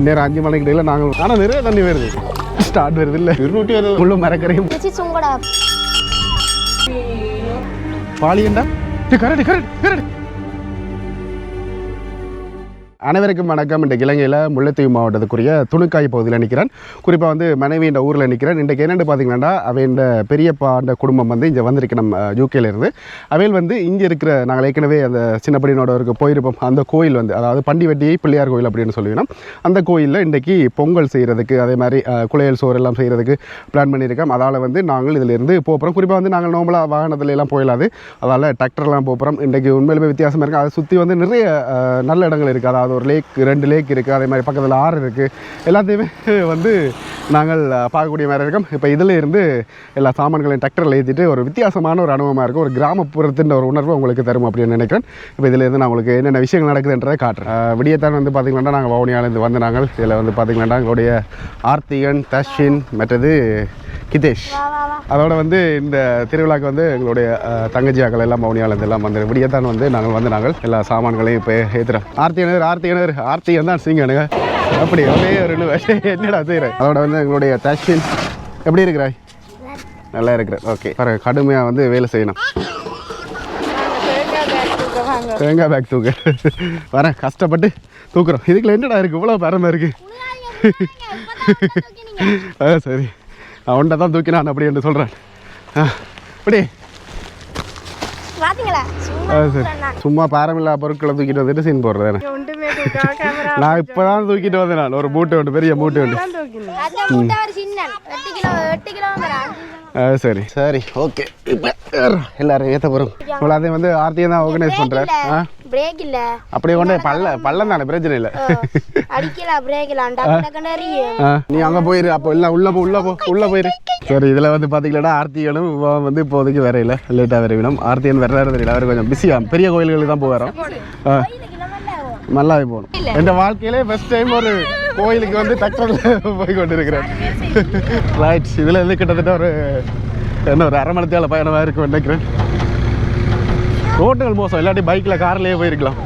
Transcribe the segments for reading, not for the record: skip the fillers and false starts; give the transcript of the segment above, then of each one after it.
நேரம் 5 மணிக்கு இடையில நாங்கள் ஆனால் நிறைய தண்ணி வருது ஸ்டார்ட் வருது இல்லை 200 வருது முள்ளு மரக்கரையும் பாலியண்டா கரெக்ட் கரெக்ட் கரெக்ட். அனைவருக்கும் வணக்கம். இன்றைக்கு இலங்கையில் முல்லைத்தீவு மாவட்டத்துக்குரிய துணுக்காய் பகுதியில் நிற்கிறேன். குறிப்பாக வந்து மனைவி இந்த ஊரில் நிற்கிறேன். இன்றைக்கு என்னென்னு பார்த்தீங்கன்னா அவையின் பெரியப்பாண்ட குடும்பம் வந்து இங்கே வந்திருக்கு நம்ம யூகேலேருந்து. அவையில் வந்து இங்கே இருக்கிற நாங்கள் ஏற்கனவே அந்த சின்னப்படினோட போயிருப்போம் அந்த கோயில் வந்து அதாவது பண்டிவெட்டி பிள்ளையார் கோயில் அப்படின்னு சொல்லிவினோம். அந்த கோயிலில் இன்றைக்கி பொங்கல் செய்கிறதுக்கு அதே மாதிரி குளையல் சோறு எல்லாம் செய்கிறதுக்கு பிளான் பண்ணியிருக்கோம். அதால் வந்து நாங்கள் இதிலேருந்து போகிறோம். குறிப்பாக வந்து நாங்கள் நோம்பலாக வாகனத்துல எல்லாம் போயிடாது, அதால் டிராக்டர்லாம் போகிறோம். இன்றைக்கு உண்மையிலுமே வித்தியாசமாக இருக்குது. அதை சுற்றி வந்து நிறைய நல்ல இடங்கள் இருக்குது. அதாவது ஒரு லேக் 2 லேக் இருக்குது, அதே மாதிரி பக்கத்தில் ஆறு இருக்குது. எல்லாத்தையுமே வந்து நாங்கள் பார்க்கக்கூடிய மாதிரி இருக்கும். இப்போ இதில் இருந்து எல்லா சாமான்களையும் டிராக்டரில் ஏற்றிட்டு ஒரு வித்தியாசமான ஒரு அனுபவமாக இருக்கும். ஒரு கிராமப்புறத்தின் ஒரு உணர்வு உங்களுக்கு தரும் அப்படின்னு நினைக்கிறேன். இப்போ இதிலேருந்து நான் உங்களுக்கு என்னென்ன விஷயங்கள் நடக்குதுன்றதை காட்டுறேன். விடியத்தான் வந்து பார்த்திங்கன்னா நாங்கள் வவுனியாவிலேருந்து வந்து நாங்கள் இதில் வந்து பார்த்திங்கன்னா எங்களுடைய ஆர்த்திகன், தஷ்வின், மற்றது கிதேஷ், அதோட வந்து இந்த திருவிழாக்கு வந்து எங்களுடைய தங்கச்சியாக்கள் எல்லாம் வவுனியாவிலேருந்து எல்லாம் வந்து விடியத்தான் வந்து நாங்கள் எல்லா சாமான்களையும் இப்போ ஏற்றுறோம். ஆர்த்திகன் தான் சிங்கனுங்க அப்படி ஒரே ஒரு என்னடா செய்கிறேன். அதோட வந்து எங்களுடைய தஷ்வின் எப்படி இருக்கிறாய்? நல்லா இருக்கிறேன். ஓகே, கடுமையாக வந்து வேலை செய்யணும். தேங்காய் பேக் தூக்க வரேன், கஷ்டப்பட்டு தூக்குறோம். இதுக்குள்ள என்னடா இருக்குது இவ்வளோ பரமாக இருக்குது? சரி, அவன்கிட்ட தான் தூக்கினான் அப்படி என்று சொல்கிறேன். அப்படி சும்மா பாரமில்லா பொருட்களை தூக்கிட்டு வந்துட்டு சீன் போடுறேன். நான் இப்போதான் தூக்கிட்டு வந்தேன். நான் ஒரு மூட்டை உண்டு, பெரிய மூட்டை உண்டு. சரி சரி ஓகே, இப்போ எல்லாரும் ஏற்ற போகிறோம். இவ்வளோ அதே வந்து ஆர்த்தியை தான் ஆர்கனைஸ் பண்ணுறேன். அப்படியே கொண்டு பள்ளம் தானே, பிரச்சனை இல்லை. நீ அங்கே போயிரு, அப்போ இல்லை உள்ள போயிரு. சரி, இதில் வந்து பார்த்தீங்கன்னா ஆர்த்திகளும் வந்து இப்போதைக்கு வரையில லேட்டாக வரைவிடும். ஆர்த்தியன் வர்றாரு தெரியல, அவர் கொஞ்சம் பிஸியாக பெரிய கோயில்களுக்கு தான் போகிறோம். நல்லாவே போகணும். என் வாழ்க்கையிலே ஃபர்ஸ்ட் டைம் ஒரு கோயிலுக்கு வந்து டிராக்டரில் போய் கொண்டு இருக்கிறேன். ரைட், இதில் இருந்து கிட்டத்தட்ட ஒரு ஒரு அரை மணி நேரம் பயணமாக இருக்கும் நினைக்கிறேன். ரோட்டுகள் மோசம், இல்லாட்டி பைக்கில் கார்லேயே போயிருக்கலாம்.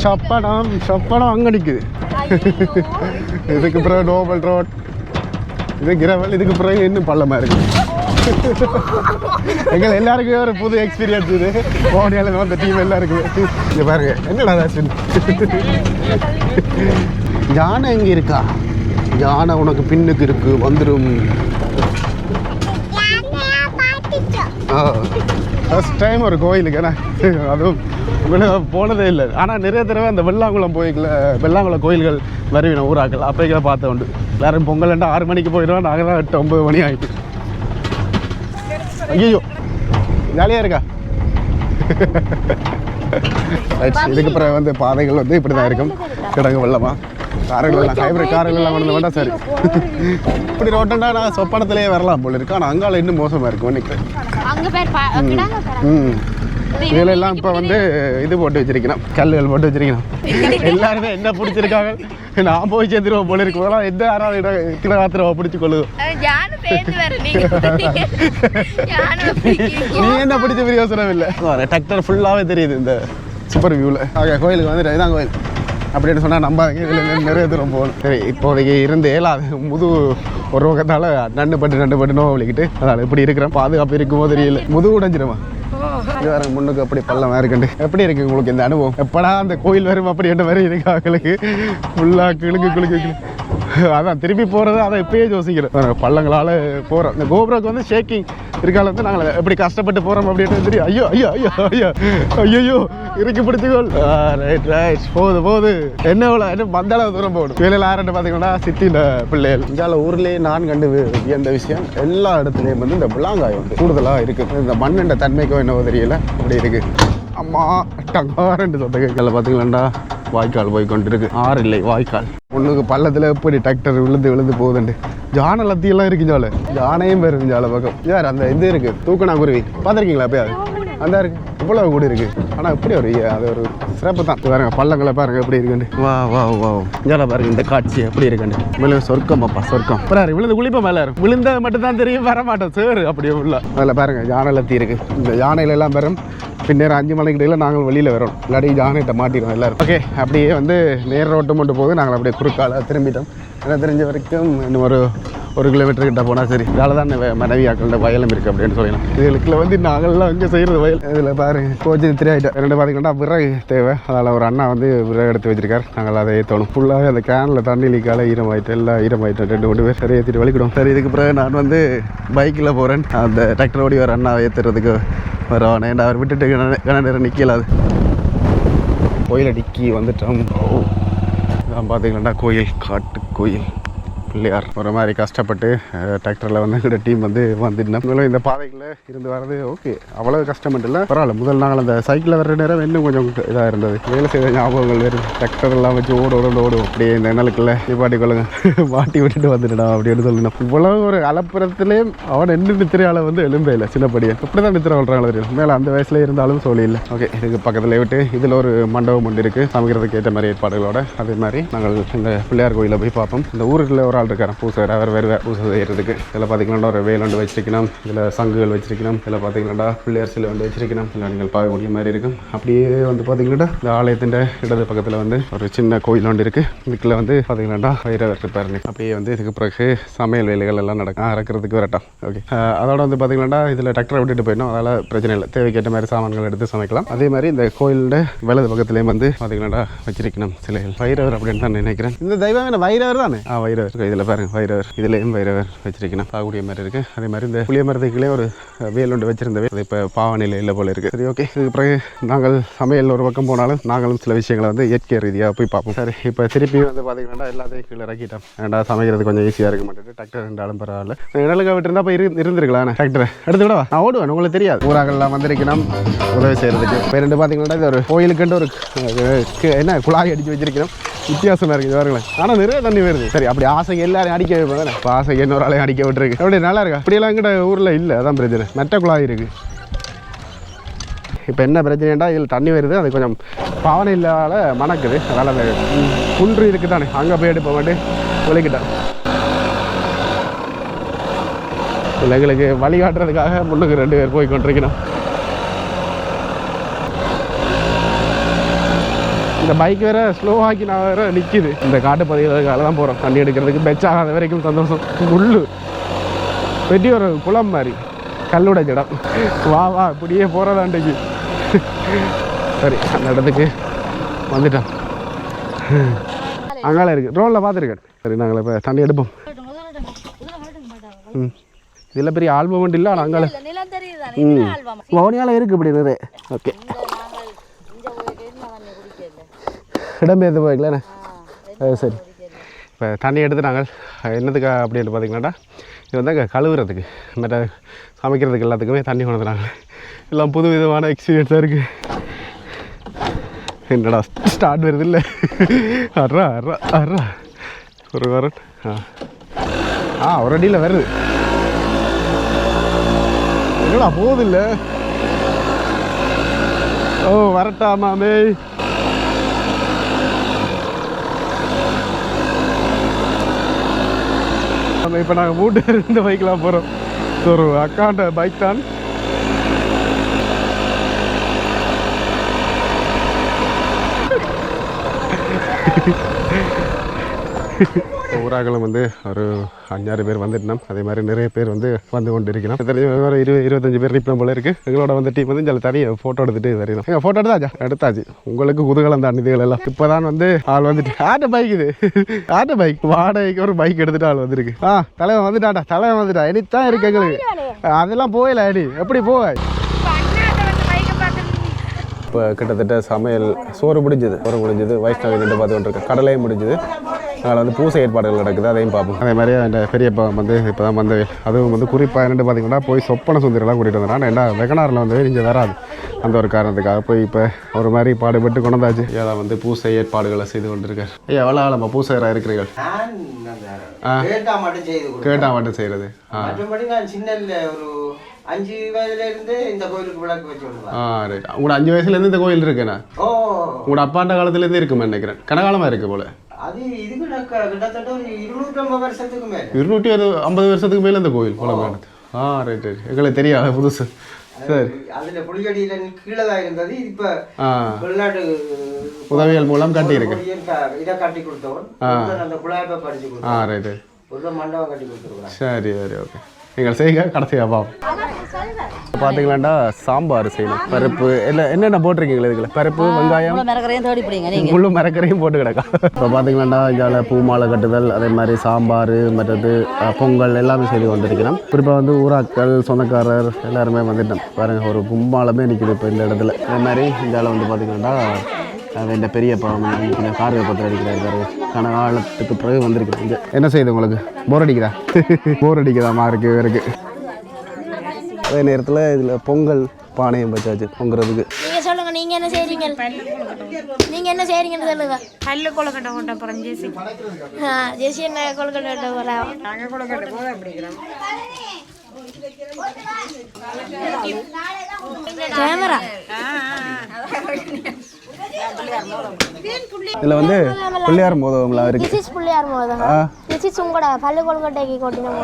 சப்படம் அங்கே நிற்குது. இதுக்கு பிறகு நோபல் ரோட், இது கிரவல், இதுக்கு பிறகு இன்னும் பள்ளமாக இருக்குது. எங்கள் எல்லாருக்குமே ஒரு புது எக்ஸ்பீரியன்ஸ் இது. போனியால அந்த டீம் எல்லாருக்குமே. இங்கே பாருங்க, என்னடா ராசின் யானை எங்கே இருக்கா? யானை உனக்கு பின்னுக்கு இருக்கு, வந்துடும். ஃபர்ஸ்ட் டைம் ஒரு கோயிலுக்கு, ஏன்னா அதுவும் உங்களுக்கு போனதே இல்லை. ஆனால் நிறைய தடவை அந்த வெள்ளாங்குளம் கோயில்கள் வருவின ஊராக்கள் அப்போ பார்த்த உண்டு. எல்லாரும் பொங்கல் 6 மணிக்கு போயிடுவோம், நாங்கள் தான் 8-9 மணி ஆகிட்டு. ஐயோ ஜாலியாக இருக்கா? இதுக்கு பிறகு வந்து பாதைகள் வந்து இப்படி தான் இருக்கும். கிடங்கு வெள்ளமா கார்கள் எல்லாம் ஹைப்ரிட் கார்கள் எல்லாம் கொண்டு வந்தால் சரி. இப்படி ரோட்டண்டா நான் சொப்பனத்திலேயே வரலாம் போல இருக்கு. ஆனால் அங்கால இன்னும் மோசமாக இருக்கும் நினைக்கிறேன். இதில் எல்லாம் இப்போ வந்து இது போட்டு வச்சிருக்கணும், கல்லுகள் போட்டு வச்சிருக்கணும். எல்லாருமே என்ன பிடிச்சிருக்காங்க, நான் போய் சேர்ந்துருவோம் போல இருக்கு. போதெல்லாம் எந்த யாராவது கிடகாத்திரவா பிடிச்சி கொள்ளுவோம். நீ என்ன பிடிச்ச பிரயோசனம் இல்லை. டிராக்டர் ஃபுல்லாகவே தெரியுது இந்த சூப்பர் வியூவில். ஆக கோயிலுக்கு வந்து இதுதான் கோயில் அப்படின்னு சொன்னால் நம்பாதீங்க, இதில் நிறைய தூரம் போகணும். சரி, இப்போதைக்கு இருந்து அது முது ஒரு பக்கத்தால் நண்டு பட்டு நோவை வலிக்கிட்டு அதனால் இப்படி இருக்கிறேன். பாதுகாப்பு இருக்குமோ தெரியல, முதுகு உடைஞ்சிருமா. இது வேற முன்னுக்கு அப்படி பள்ளமாக இருக்குண்டு. எப்படி இருக்கு உங்களுக்கு இந்த அனுபவம்? எப்படா அந்த கோயில் வரும் அப்படி என்ற மாதிரி இருக்கு அவங்களுக்கு. ஃபுல்லாக கிளுக்கு அதான் திருப்பி போகிறது, அதை எப்பயே யோசிக்கிறேன். பள்ளங்களால் போகிறோம். இந்த கோபுரக்கு வந்து ஷேக்கிங் இருக்கால வந்து நாங்கள் எப்படி கஷ்டப்பட்டு போகிறோம் அப்படின்னு தெரியும். ஐயோ இறுக்கி பிடிச்சிக்கோள். ரைட் போகுது என்ன மந்தளவு தூரம் போகணும். வேலையில் ஆரண்டு பார்த்தீங்கன்னா சித்தின பிள்ளைகள் இந்தியாவில் ஊர்லேயே நான் கண்டு எந்த விஷயம் எல்லா இடத்துலையும் வந்து இந்த விளாங்காய் வந்து கூடுதலாக இருக்குது. இந்த மண்ணுண்ட தன்மைக்கும் என்னவோ தெரியல, அப்படி இருக்குது. அம்மா டங்காரண்டு சொந்தங்கள் பார்த்தீங்களாண்டா வாய்க்கால் போய் கொண்டு இருக்கு. ஆறு இல்லை வாய்க்கால். ஒன்றுக்கு பள்ளத்தில் எப்படி டிராக்டர் விழுந்து போகுதுண்டு. ஜானை லத்தியெல்லாம் இருக்குஞ்சால, ஜானையும் பேருஞ்சால பக்கம். யார் அந்த இது இருக்கு தூக்கணா குருவி பார்த்துருக்கீங்களா? அப்பயாவது அந்த இருக்கு இவ்வளவு கூடி இருக்கு ஆனால் இப்படி ஒரு அது ஒரு சிறப்பு தான் பாருங்க பள்ளங்களை பாருங்க எப்படி இருக்குன்னு வா வா வா இங்கே பாருங்க இந்த காட்சி எப்படி இருக்குன்னு மேலே சொர்க்கம் அப்பா சொர்க்கம் பாரு விழுந்து குளிப்ப மேலே விழுந்த மட்டும் தான் தெரியும் வர மாட்டோம் சேரு அப்படியே உள்ள அதில் பாருங்க யானை லத்தி இருக்கு இந்த யானையில எல்லாம் பெறும் பின்னர் 5 மணிக்கு இடையில நாங்கள் வெளியில் வரோம் இல்லாட்டி யானைகிட்ட மாட்டிடுவோம் எல்லாரும் ஓகே அப்படியே வந்து நேர் ரோட்டு மட்டும் போது நாங்கள் அப்படியே குறுக்கால திரும்பிட்டோம் எனக்கு தெரிஞ்ச வரைக்கும் இன்னும் ஒரு கிலோமீட்டர் கிட்ட போனால் சரி இதால் தான் மனைவியாக்களோட வயலும் இருக்குது அப்படின்னு சொல்லலாம் இதுல வந்து நாங்கள்லாம் இங்கே செய்கிறது வயல் இதில் பாருங்க கோச்சி 3 ஆகிட்டோம் 2 பார்த்தீங்கன்னா விறகு தேவை அதில் ஒரு அண்ணா வந்து விறகு எடுத்து வச்சிருக்காரு நாங்கள் அதை ஏற்றணும் ஃபுல்லாகவே அந்த கேனில் தண்ணி லீக்கால ஈரமாயிட்டு எல்லாம் ஈரமாயிட்டோம் 2 பேர் சரி ஏற்றிட்டு வலிக்கிடும் சரி இதுக்கு பிறகு நான் வந்து பைக்கில் போகிறேன் அந்த டிராக்டர் ஓடி வர அண்ணா ஏற்றுறதுக்கு வரோம் ஏன்னா அவர் விட்டுட்டு கன நேரம் நிற்கலாது கோயிலை டிக்கி வந்துட்டோம் இதான் பார்த்தீங்கன்னா கோயில் காட்டு கோயில் பிள்ளையார் ஒரு மாதிரி கஷ்டப்பட்டு டிராக்டரில் வந்து எங்களோட டீம் வந்து வந்துட்டோம் இந்த பாதைகளில் இருந்து வர்றது ஓகே அவ்வளோ கஷ்டம் இல்லை பரவாயில்ல முதல் நாங்கள் அந்த சைக்கிளில் வர்ற நேரம் இன்னும் கொஞ்சம் இதாக இருந்தது வேலை செய்த ஞாபகங்கள் வேறு டிராக்டர்லாம் வச்சு ஓடும் அப்படியே இந்த நிலக்குள்ள நிப்பாட்டி கொள்ளுங்க மாட்டி விட்டுட்டு வந்துட்டோம் அப்படின்னு சொல்லணும் இவ்வளோ ஒரு அலப்புறத்துலேயே அவன் என்ன நித்திரையால் வந்து எலும்பே இல்லை சின்னப்படியே இப்படி தான் நித்திரை வளர்றாங்களோ தெரியும் மேலே அந்த வயசில் இருந்தாலும் சொல்லி இல்லை ஓகே இதுக்கு பக்கத்தில் விட்டு இதில் ஒரு மண்டபம் ஒன்று இருக்குது சமைக்கிறதுக்கு ஏற்ற மாதிரி ஏற்பாடுகளோட அதே மாதிரி நாங்கள் இந்த பிள்ளையார் கோயிலை போய் பார்ப்போம் இந்த ஊரில் ஒரு ஆள் இருக்கார் பூசர் அவர் வருவார் பூசை செய்யறதுக்கு இதில் பார்த்தீங்கன்னா ஒரு வேல் ஒன்று வச்சிருக்கணும் இதில் சங்குகள் வச்சிருக்கணும் இதில் பார்த்தீங்கன்னா பிள்ளையார் சிலை வந்து வச்சிருக்கணும் இல்லை நீங்கள் பார்க்கக்கூடிய மாதிரி இருக்கும் அப்படியே வந்து பார்த்தீங்கன்னா இந்த ஆலயத்தின் இடது பக்கத்தில் வந்து ஒரு சின்ன கோயில் ஒன்று இருக்குது இதுக்குள்ள வந்து பார்த்தீங்கன்னா வைரவர் இருப்பாருங்க அப்படியே வந்து இதுக்கு பிறகு சமையல் வேலைகள் எல்லாம் நடக்கும் இறக்கிறதுக்கு வரட்டும் ஓகே அதோட வந்து பார்த்தீங்கன்னா இதில் டிராக்டரை விட்டுட்டு போயிடும் அதனால் பிரச்சனை இல்லை தேவைக்கேற்ற மாதிரி சாமான்கள் எடுத்து சமைக்கலாம் அதே மாதிரி இந்த கோயிலோட வலது பக்கத்துலேயும் வந்து பார்த்தீங்கன்னா வச்சிருக்கணும் சிலைகள் வைரவர் அப்படின்னு தான் நினைக்கிறேன் இந்த தெய்வம் என்ன வைரவர் தானே வைரவர் இதில் பாருங்க வைரவர் இதுலேயும் வைரவர் வச்சிருக்கணும் பார்க்கக்கூடிய மாதிரி இருக்குது அதே மாதிரி இந்த புளிய மரத்துக்குள்ளே ஒரு வேல் ஒன்று வச்சிருந்தவே அது இப்போ பாவனையில் இல்லை போல இருக்குது சரி ஓகே இதுக்கு பிறகு நாங்கள் சமையல் ஒரு பக்கம் போனாலும் நாங்களும் சில விஷயங்களை வந்து இயற்கை ரீதியாக போய் பார்ப்போம் சரி இப்போ திருப்பி வந்து பார்த்தீங்கன்னா எல்லாத்தையும் கீழே இறக்கிட்டோம் ஏன்டா சமைக்கிறது கொஞ்சம் ஈஸியாக இருக்க மாட்டேன் டிராக்டர் இருந்தாலும் பரவாயில்ல இடலுக்கு விட்டுருந்தா போய் இருந்திருக்கலாம் டிராக்டரை எடுத்து விடவா நான் ஓடுவேன் உங்களுக்கு தெரியாது ஊராகலாம் வந்திருக்கணும் உதவி செய்கிறதுக்கு இப்போ ரெண்டு பார்த்தீங்கன்னா இது ஒரு கோயிலுக்குன்ட்டு ஒரு என்ன குழாய் அடித்து வச்சிருக்கிறோம் வித்தியாசமாக இருக்குது பாருங்களேன் ஆனால் நிறைய தண்ணி வருது சரி அப்படி ஆசை எல்லாரும் அடிக்க வைப்பாங்க இப்போ ஆசை இன்னொரு ஆளையும் அடிக்க விட்டுருக்கு அப்படி நல்லா இருக்கா அப்படியெல்லாம் எங்கிட்ட ஊரில் இல்லை அதான் பிரச்சனை மெட்ட குழாய் இருக்குது இப்போ என்ன பிரச்சனைண்டா இதில் தண்ணி வருது அது கொஞ்சம் பாவனை இல்லாத மணக்குது அதனால் அந்த குன்று இருக்குது தானே அங்கே போய் எடுப்ப மாட்டு ஒழிக்கிட்டேன் இல்லை எங்களுக்கு வழிகாட்டுறதுக்காக முன்னுக்கு 2 பேர் போய் கொண்டிருக்கணும் இந்த பைக் வேறு ஸ்லோவாக்கி நான் வேறு நிற்கிது இந்த காட்டு பதிவுகளுக்காக தான் போகிறோம் தண்ணி எடுக்கிறதுக்கு பெச்சாகாத வரைக்கும் சந்தோஷம் முள்ளு வெட்டி ஒரு குளம் மாதிரி கல்லுட இடம் வா வா இப்படியே போகிறதாண்டைக்கு சரி அந்த இடத்துக்கு வந்துட்டோம் அங்கால இருக்குது ரோலில் பார்த்துருக்கேன் சரி நாங்கள் இப்போ தண்ணி எடுப்போம் இதில் பெரிய ஆல்பம் இல்லை ஆனால் அங்கால வவுனியால் இருக்குது இப்படி நிறைய ஓகே இடம்பெயர்ந்து போய்க்கலண்ணே சரி இப்போ தண்ணி எடுத்து நாங்கள் என்னத்துக்கு அப்படின்னு பார்த்தீங்கன்னா இது வந்து அங்கே கழுவுறதுக்கு மற்ற சமைக்கிறதுக்கு எல்லாத்துக்குமே தண்ணி கொண்டு வந்துடுறாங்க எல்லாம் புது விதமான எக்ஸ்பீரியன்ஸாக இருக்குது என்னடா ஸ்டார்ட் வருது இல்லை அறா ஒரு வாரம் ஒரு அடியில் வருது என்னடா போகுது இல்லை ஓ வரட்டாமாமே இப்போ நாங்கள் மூட்டு 2 பைக்கெலாம் போகிறோம் ஒரு அக்காண்ட பைக் தான் ஊராகலம் வந்து ஒரு 5-6 பேர் வந்துட்டோம் அதே மாதிரி நிறைய பேர் வந்து கொண்டு இருக்கிறோம் ஒரு 20-25 பேர் இருப்போம் போல இருக்குது எங்களோட வந்து டீம் வந்து சில தனியாக ஃபோட்டோ எடுத்துகிட்டு வரணும் எங்கள் ஃபோட்டோ எடுத்தாச்சு உங்களுக்கு குதூகலம் தான் இதுகள் எல்லாம் இப்போ தான் வந்து ஆள் வந்துட்டு ஆட்ட பைக் இது ஆட்ட பைக் வாடகைக்கு ஒரு பைக் எடுத்துகிட்டு ஆள் வந்துருக்கு தலைவன் வந்துட்டா இனித்தான் இருக்கு எங்களுக்கு அதெல்லாம் போகல அடி எப்படி போவாய் இப்போ கிட்டத்தட்ட சமையல் சோறு முடிஞ்சது வைஷ்ணவி ரெண்டு பார்த்து கொண்டிருக்கேன் கடலையும் முடிஞ்சது அதில் வந்து பூசை ஏற்பாடுகள் நடக்குது அதையும் பார்ப்போம் அதே மாதிரி அந்த பெரியப்பா வந்து இப்போ தான் வந்து அதுவும் வந்து குறிப்பாக என்னென்னு பார்த்தீங்கன்னா போய் சொப்பன சுந்தரெல்லாம் கூட்டிகிட்டு வந்தேன் ஏன்னா வெகனாரில் வந்து இங்கே வராது அந்த ஒரு காரணத்துக்காக போய் இப்போ ஒரு மாதிரி பாடுபட்டு கொண்டாச்சு ஏதாவது வந்து பூசை ஏற்பாடுகளை செய்து கொண்டிருக்கார் ஐயா எவ்வளோ ஆளம்மா பூசையராக இருக்கிறீர்கள் கேட்டால் மட்டும் செய்கிறது 5 வயதுலேருந்து இந்த கோயிலுக்கு விளக்கு வச்சு விடுவாங்க. ரைட். உங்களோட 5 வயசுலேருந்து இந்த கோயில் இருக்குண்ணா? உங்களோட அப்பாண்ட காலத்துலேருந்து இருக்குமே நினைக்கிறேன். கனகாலமாக இருக்குது போல. அது இது கிட்டத்தட்ட ஒரு 250 வருஷத்துக்கு மேலே. 250 வருஷத்துக்கு மேலே இந்த கோயில் குளமேடு. ரைட். எங்களுக்கு தெரியாது, புதுசு. சரி. அதில் புலிகடியில் கீழே தான் இருந்தது. இப்போ வெளிநாட்டு உதவிகள் மூலம் கட்டி இருக்கு. இதை கட்டி கொடுத்தவன் அந்த குழாய்ப்பை படிச்சு கொடுத்தோம். ரைட்டு. ஒரு மண்டபம் கட்டி கொடுத்துருக்குறேன். சரி சரி, ஓகே. நீங்கள் செய்யுங்க, கடைசியாக பாப்போம். பார்த்தீங்களாண்டா சாம்பார் செய்யணும். பருப்பு எல்லாம் என்னென்ன போட்டிருக்கீங்களா இதுக்குள்ள? பருப்பு, வெங்காயம், முள்ளு மரக்கரையும் போட்டு கிடக்கா. இப்போ பார்த்தீங்களாண்டா இதில் பூ மாலை கட்டுதல், அதே மாதிரி சாம்பார், மற்றது பொங்கல் எல்லாமே செய்து கொண்டிருக்கிறோம். குறிப்பாக வந்து ஊராக்கள், சொந்தக்காரர் எல்லாருமே வந்துட்டோம். பாருங்கள், ஒரு கும்பாலமே நிற்கிது இப்போ இந்த இடத்துல. அதே மாதிரி இதில் வந்து பார்த்தீங்கன்னாண்டா இந்த பெரிய பழம் கார்வை பத்திரம் அடிக்கிறாரு. கனகாலத்துக்கு பிறகு வந்திருக்கு. இங்கே என்ன செய்யுது உங்களுக்கு? போர் அடிக்குதா? போர் அடிக்குதாமா இருக்கு இவருக்கு. அதே நேரத்தில் இதில் பொங்கல் பானையும் வச்சாச்சு பொங்குறதுக்கு. நீங்கள் சொல்லுங்கள், நீங்கள் என்ன செய்கிறீங்க? நீங்கள் என்ன செய்கிறீங்கன்னு சொல்லுங்க. பல்லு கொழுக்கட்டை கொண்ட போகிறோம் ஜெசி. ஜெசி என்ன கொழுக்கட்டை போகிறோம்? நாங்கள் கொழுக்கட்டை போக அப்படிங்கிறோம். கேமரா இதில் வந்து பிள்ளையார் மோதகம்லாம் இருக்கு. திஸ் இஸ் பிள்ளையார் மோதகம். திஸ் இஸ் உங்களோட பல்லு கொழுக்கட்டைக்கு கொட்டினோம்.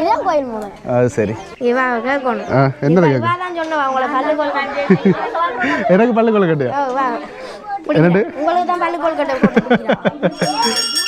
இதான் கோயில் மோதகம். அது சரி. இவா கேட்கணும். என்ன இவா தான் சொன்னவா உங்களை பல்லு கொழுக்கட்டை. எனக்கு பல்லு கொழுக்கட்டையா? என்னது? உங்களுக்கு தான் பல்லு கொழுக்கட்டை போட்டு.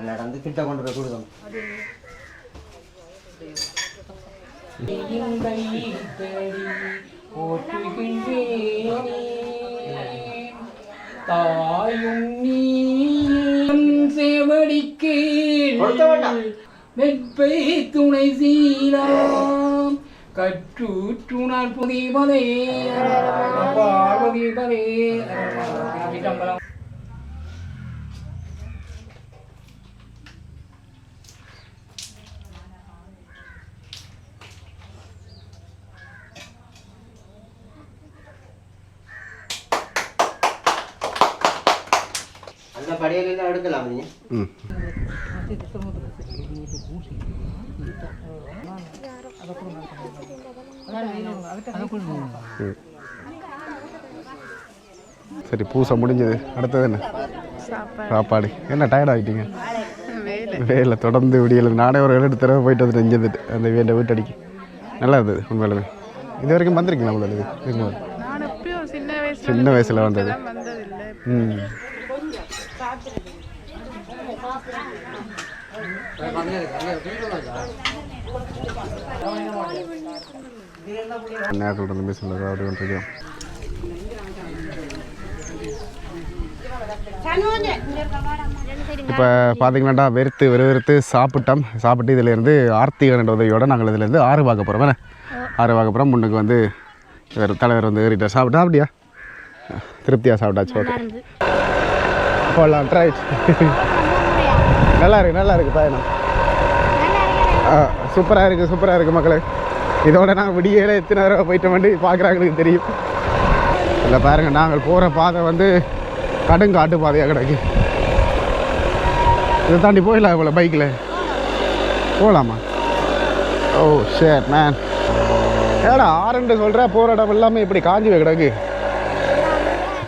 நடந்து கிட்ட கொண்டு போய் கொடுக்கணும். சேவடிக்கு வெப்பை துணை சீராம் கற்றுற்றுணர் புதிவதே பார்வதிபதே. அந்த படியெல்லாம் எடுக்கலாம் நீங்க. சரி, பூசை முடிஞ்சது. அடுத்தது என்ன? சாப்பாடு. என்ன டயர்ட் ஆகிட்டீங்க? வேலை தொடர்ந்து விடியல. நானே ஒரு 2 தடவை போயிட்டு வந்துட்டு இஞ்சிருந்துட்டு அந்த வேண்ட வீட்டடிக்கு நல்லா இருந்தது உண்மையிலுமே. இது வரைக்கும் வந்திருக்கீங்களா உங்களுக்கு? சின்ன வயசில் வந்தது. நேரத்தில் இருந்து மிஸ் பண்ணது அப்படி வந்துருக்கேன். இப்போ பார்த்தீங்கன்னாடா வெறுத்து சாப்பிட்டு இதிலேருந்து ஆர்த்திகன் உதவியோடு நாங்கள் இதிலேருந்து ஆறு பார்க்க போகிறோம். ஆறு பார்க்க போகிறோம். முன்னுக்கு வந்து தலைவர் வந்து ஏறிட்டார். சாப்பிட்டா அப்படியா திருப்தியாக சாப்பிட்டாச்சு. ஓகே போடலாம். ரைட். நல்லா இருக்கு பயணம். சூப்பராக இருக்குது மக்களே. இதோட நாங்கள் விடியல எத்தனை தடவை போயிட்டு வந்து பார்க்குறாங்களுக்கு தெரியும். இல்லை பாருங்கள், நாங்கள் போகிற பாதை வந்து கடுங்காட்டு பாதையாக கிடக்கு. இதை தாண்டி போயிடலாம் இவ்வளோ பைக்கில் போகலாமா? ஓ ஷேட் மேன். ஏடா ஆறுன்னு சொல்கிற போகிற இடம் எல்லாமே இப்படி காஞ்சி கிடக்கு.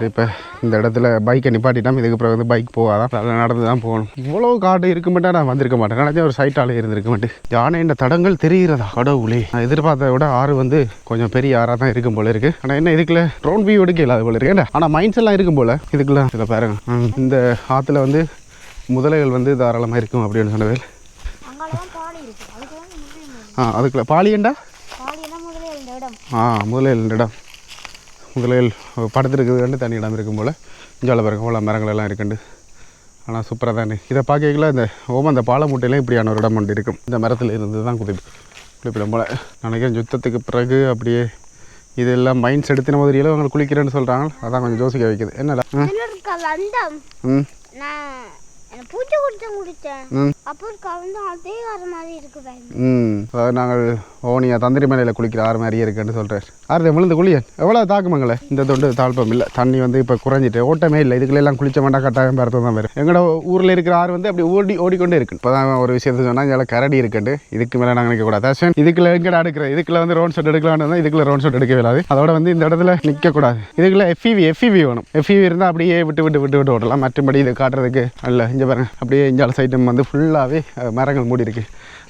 இப்போ இந்த இடத்துல பைக்கை நிப்பாட்டிட்டோம். இதுக்கு பிறகு வந்து பைக் போகாதான், நடந்து தான் போகணும். இவ்வளோ காடு இருக்க மாட்டேன், நான் வந்திருக்க மாட்டேன். நினச்சா ஒரு சைட்டாலே இருந்திருக்க மாட்டேன். யானைன்ற தடங்கள் தெரிகிறதா கடவுளே. நான் எதிர்பார்த்ததை விட ஆறு வந்து கொஞ்சம் பெரிய ஆறாக தான் இருக்கும் போல இருக்குது. ஆனால் என்ன இதுக்குள்ள ட்ரோன் வியூ எடுக்க இல்லாத போல இருக்கு. ஆனால் மைண்ட்ஸ் எல்லாம் இருக்கும் போல் இதுக்குள்ள. இதில் பாருங்க, இந்த ஆற்றுல வந்து முதலைகள் வந்து தாராளமாக இருக்கும் அப்படின்னு சொன்னது. அதுக்குள்ள பாலியண்டா முதலைகள் இடம். முதலைகள் படுத்துருக்குதுன்னு தனி இடம் இருக்கும் போல். இஞ்சால பிறகு போல மரங்கள் எல்லாம் இருக்குண்டு. ஆனால் சூப்பராக தானே. இதை பார்க்கல இந்த அந்த பாலமூட்டையிலாம் இப்படியான ஒரு இடம் ஒன்று இருக்கும். இந்த மரத்தில் இருந்து தான் குளிப்பிடம் போல் நினைக்கிறேன். யுத்தத்துக்கு பிறகு அப்படியே இதெல்லாம் மைண்ட்ஸ் எடுத்தின மாதிரியெல்லாம் அவங்க குளிக்கிறேன்னு சொல்கிறாங்க. அதான் கொஞ்சம் யோசிக்க வைக்குது. என்னடா பூச்சி குடித்தேன். அப்புறம் கலந்து அதே வர மாதிரி இருக்கு. அதாவது நாங்கள் ஓனியா தந்திரி மலையில் குளிக்கிற ஆறு மாதிரியே இருக்குன்னு சொல்கிறார். ஆறு விழுந்து குளியன் எவ்வளோ தாக்குமாங்களே. இந்த தொண்டு தாழ்ப்பம் இல்லை. தண்ணி வந்து இப்போ குறைஞ்சிட்டு ஓட்டமே இல்லை. இதுக்குள்ளெல்லாம் குளிச்ச வேண்டாம், கட்டாயம் பரத்தம் தான் வரும். எங்களோட ஊரில் இருக்கிற ஆறு வந்து அப்படி ஓடிக்கொண்டே இருக்கு. இப்போ தான் ஒரு விஷயத்தை சொன்னால் இங்கே கரடி இருக்குண்டு. இதுக்கு மேலே நாங்கள் நிற்கக்கூடாது. அதான் இதுக்குள்ள எங்கடா எடுக்கிறேன். இதுக்குள்ள வந்து ரோன் ஷாட் எடுக்கலான்னு தான். இதுக்குள்ள ரோன் ஷாட் எடுக்க இல்லாது. அதோட வந்து இந்த இடத்துல நிற்கக்கூடாது. இதுக்குள்ள எஃப்இவி வேணும். எஃப்இவி இருந்தால் அப்படியே விட்டு ஓட்டலாம். மற்றபடி இது காட்டுறதுக்கு இல்லை. இங்கே பாருங்க, அப்படியே இஞ்சால சைட்டம் வந்து ஃபுல்லாகவே மரங்கள் மூடி இருக்கு.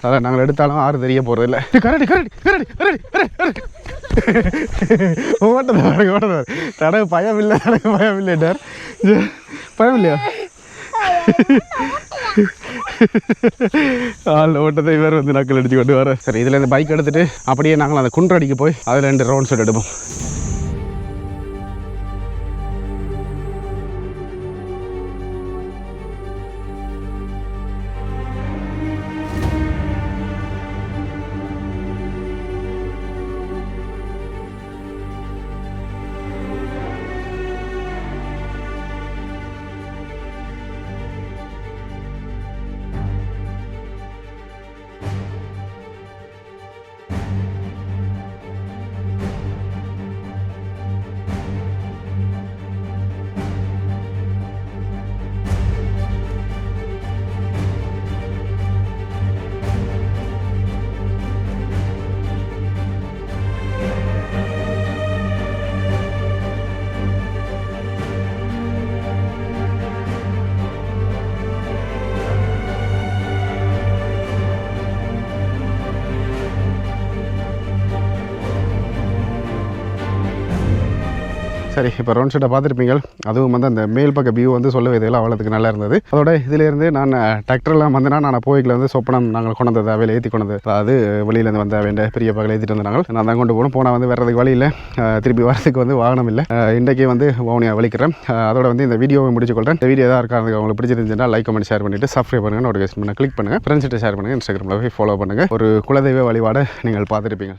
அதான் நாங்கள் எடுத்தாலும் ஆறு தெரிய போகிறது இல்லை. கரடி ஓட்டதார் தடவை பயம் இல்லைட்டார். பயம் இல்லையா? ஓட்டத்தை இவர் வந்து நக்கல் அடிச்சு கொண்டு வர. சரி, இதில் இந்த பைக் எடுத்துகிட்டு அப்படியே நாங்கள் அந்த குன்றடிக்கு போய் அதில் 2 ரவுண்ட் ஷாட் எடுப்போம். சரி, இப்போ ரவுண்ட் ஷாட்டை பார்த்துருப்பீங்க. அதுவும் வந்து அந்த மேல் பக்க வியூ வந்து சொல்ல இதெல்லாம் அவ்வளோத்துக்கு நல்லா இருந்தது. அதோட இதிலேருந்து நான் டிராக்டர்லாம் வந்தேன்னா நான் போய்க்கில் வந்து சொப்பனம் நாங்கள் கொண்டு வந்தது அவையில் ஏற்றி கொண்டு வந்து, அதாவது வெளியிலேருந்து வந்த வேண்டிய பெரிய பகலை ஏற்றிட்டு வந்தாங்க. நான் தான் கொண்டு போனால் வந்து வர்றதுக்கு வழி இல்லை. திருப்பி வரதுக்கு வந்து வாகனம் இல்லை. இன்றைக்கே வந்து வவுனியா வலிக்கிறேன். அதோட வந்து இந்த வீடியோவை முடிச்சுக்கொள்கிறேன். இந்த வீடியோ எதாவது இருக்காது உங்களுக்கு பிடிச்சிருந்துச்சுன்னா லைக் கமெண்ட் ஷேர் பண்ணிவிட்டு சப்ஸ்கிரைப் பண்ணுங்கள். நோட்டிஃபிகேஷன் பண்ண கிளிக் பண்ணுங்கள். ஃப்ரெண்ட்ஸ்கிட்ட ஷேர் பண்ணுங்கள். இன்ஸ்டாகிராமில் போய் ஃபாலோ பண்ணுங்கள். ஒரு குலதெய்வ வழிபாடு நீங்கள் பார்த்துருப்பீங்க.